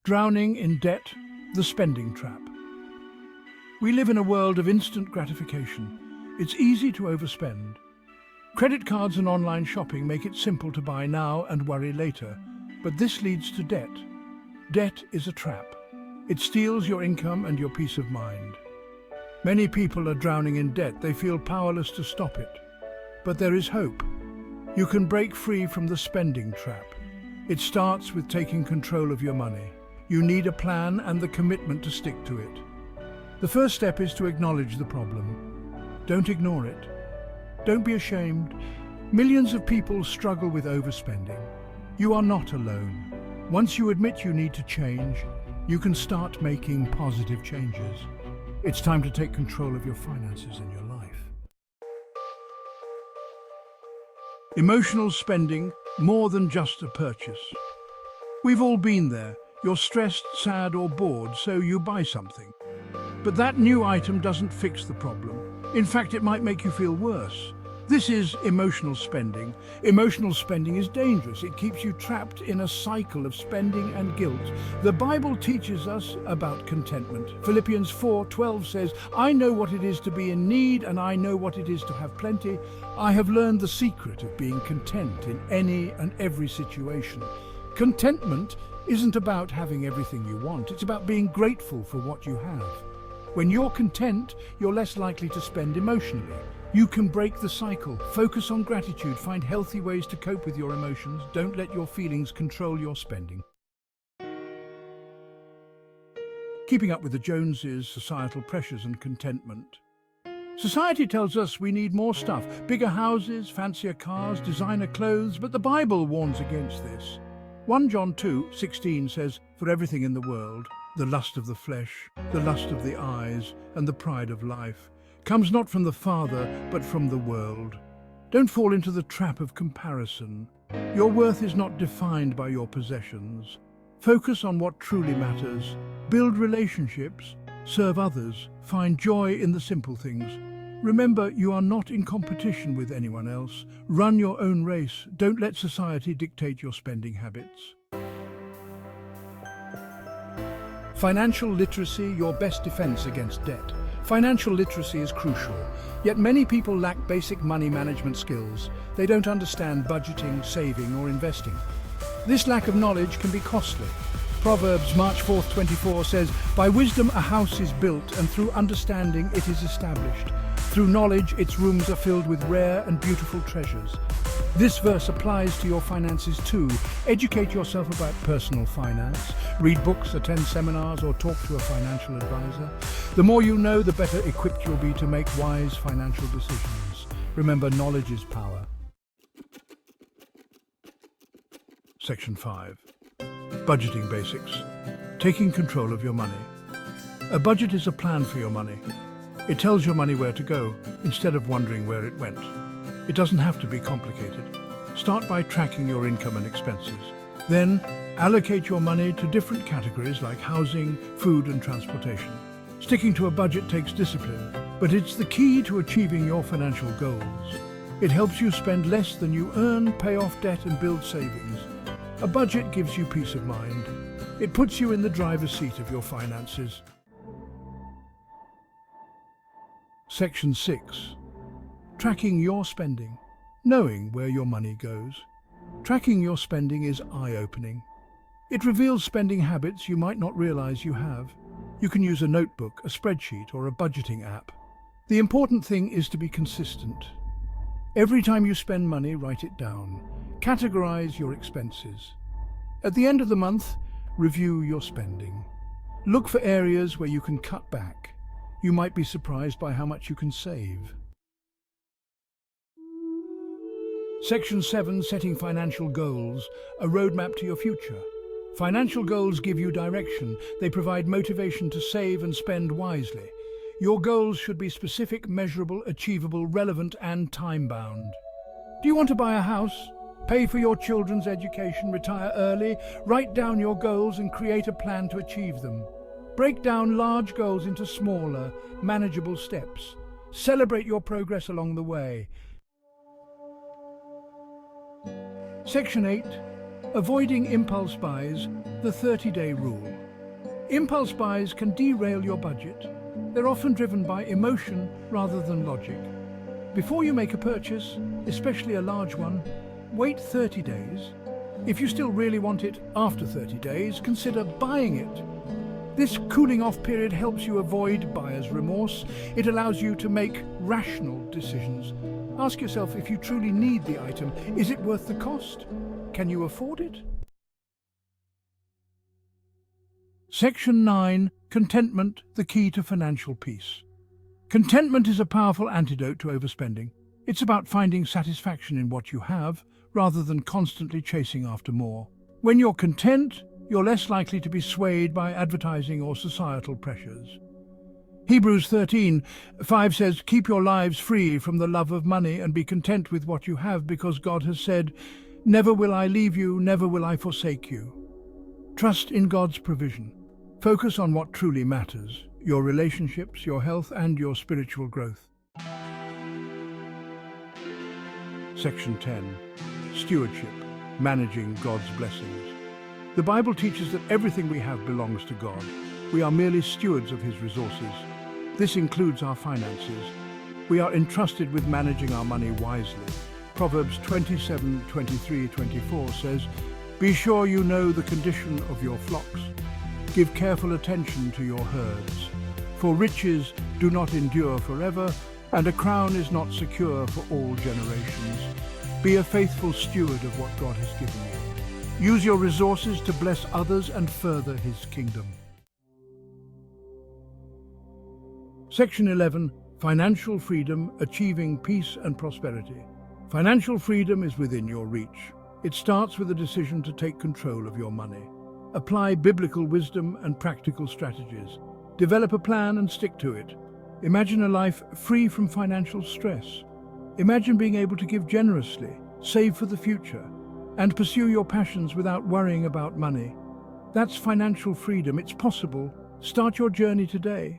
Drowning in debt, the spending trap. We live in a world of instant gratification. It's easy to overspend. Credit cards and online shopping make it simple to buy now and worry later. But this leads to debt. Debt is a trap. It steals your income and your peace of mind. Many people are drowning in debt. They feel powerless to stop it. But there is hope. You can break free from the spending trap. It starts with taking control of your money. You need a plan and the commitment to stick to it. The first step is to acknowledge the problem. Don't ignore it. Don't be ashamed. Millions of people struggle with overspending. You are not alone. Once you admit you need to change, you can start making positive changes. It's time to take control of your finances and your life. Emotional spending, more than just a purchase. We've all been there. You're stressed, sad, or bored, so you buy something. But that new item doesn't fix the problem. In fact, it might make you feel worse. This is emotional spending. Emotional spending is dangerous. It keeps you trapped in a cycle of spending and guilt. The Bible teaches us about contentment. Philippians 4:12 says, "I know what it is to be in need, and I know what it is to have plenty. I have learned the secret of being content in any and every situation." Contentment isn't about having everything you want. It's about being grateful for what you have. When you're content, you're less likely to spend emotionally. You can break the cycle. Focus on gratitude. Find healthy ways to cope with your emotions. Don't let your feelings control your spending. Keeping up with the Joneses, societal pressures and contentment. Society tells us we need more stuff, bigger houses, fancier cars, designer clothes, but the Bible warns against this. 1 John 2:16 says, "For everything in the world, the lust of the flesh, the lust of the eyes, and the pride of life, comes not from the Father, but from the world." Don't fall into the trap of comparison. Your worth is not defined by your possessions. Focus on what truly matters. Build relationships, serve others, find joy in the simple things. Remember, you are not in competition with anyone else. Run your own race. Don't let society dictate your spending habits. Financial literacy, your best defense against debt. Financial literacy is crucial, yet many people lack basic money management skills. They don't understand budgeting, saving, or investing. This lack of knowledge can be costly. Proverbs March 4th, 24 says, "By wisdom a house is built, and through understanding it is established. Through knowledge its rooms are filled with rare and beautiful treasures." This verse applies to your finances too. Educate yourself about personal finance. Read books, attend seminars, or talk to a financial advisor. The more you know, the better equipped you'll be to make wise financial decisions. Remember, knowledge is power. Section 5. Budgeting basics. Taking control of your money. A budget is a plan for your money. It tells your money where to go, instead of wondering where it went. It doesn't have to be complicated. Start by tracking your income and expenses. Then, allocate your money to different categories like housing, food, and transportation. Sticking to a budget takes discipline, but it's the key to achieving your financial goals. It helps you spend less than you earn, pay off debt, and build savings. A budget gives you peace of mind. It puts you in the driver's seat of your finances. Section 6. Tracking your spending. Knowing where your money goes. Tracking your spending is eye-opening. It reveals spending habits you might not realize you have. You can use a notebook, a spreadsheet, or a budgeting app. The important thing is to be consistent. Every time you spend money, write it down. Categorize your expenses. At the end of the month, review your spending. Look for areas where you can cut back. You might be surprised by how much you can save. Section 7, Setting Financial Goals, a roadmap to your future. Financial goals give you direction. They provide motivation to save and spend wisely. Your goals should be specific, measurable, achievable, relevant, and time-bound. Do you want to buy a house? Pay for your children's education, retire early? Write down your goals and create a plan to achieve them. Break down large goals into smaller, manageable steps. Celebrate your progress along the way. Section 8. Avoiding impulse buys, the 30-day rule. Impulse buys can derail your budget. They're often driven by emotion rather than logic. Before you make a purchase, especially a large one, wait 30 days. If you still really want it after 30 days, consider buying it. This cooling off period helps you avoid buyer's remorse. It allows you to make rational decisions. Ask yourself if you truly need the item. Is it worth the cost? Can you afford it? Section 9. Contentment, the key to financial peace. Contentment is a powerful antidote to overspending. It's about finding satisfaction in what you have, rather than constantly chasing after more. When you're content, you're less likely to be swayed by advertising or societal pressures. Hebrews 13:5 says, "Keep your lives free from the love of money and be content with what you have, because God has said, 'Never will I leave you, never will I forsake you.'" Trust in God's provision. Focus on what truly matters: your relationships, your health, and your spiritual growth. Section 10. Stewardship, managing God's blessings. The Bible teaches that everything we have belongs to God. We are merely stewards of His resources. This includes our finances. We are entrusted with managing our money wisely. Proverbs 27:23-24 says, "Be sure you know the condition of your flocks. Give careful attention to your herds. For riches do not endure forever, and a crown is not secure for all generations." Be a faithful steward of what God has given you. Use your resources to bless others and further His kingdom. Section 11. Financial freedom, achieving peace and prosperity. Financial freedom is within your reach. It starts with a decision to take control of your money. Apply biblical wisdom and practical strategies. Develop a plan and stick to it. Imagine a life free from financial stress. Imagine being able to give generously, save for the future, and pursue your passions without worrying about money. That's financial freedom. It's possible. Start your journey today.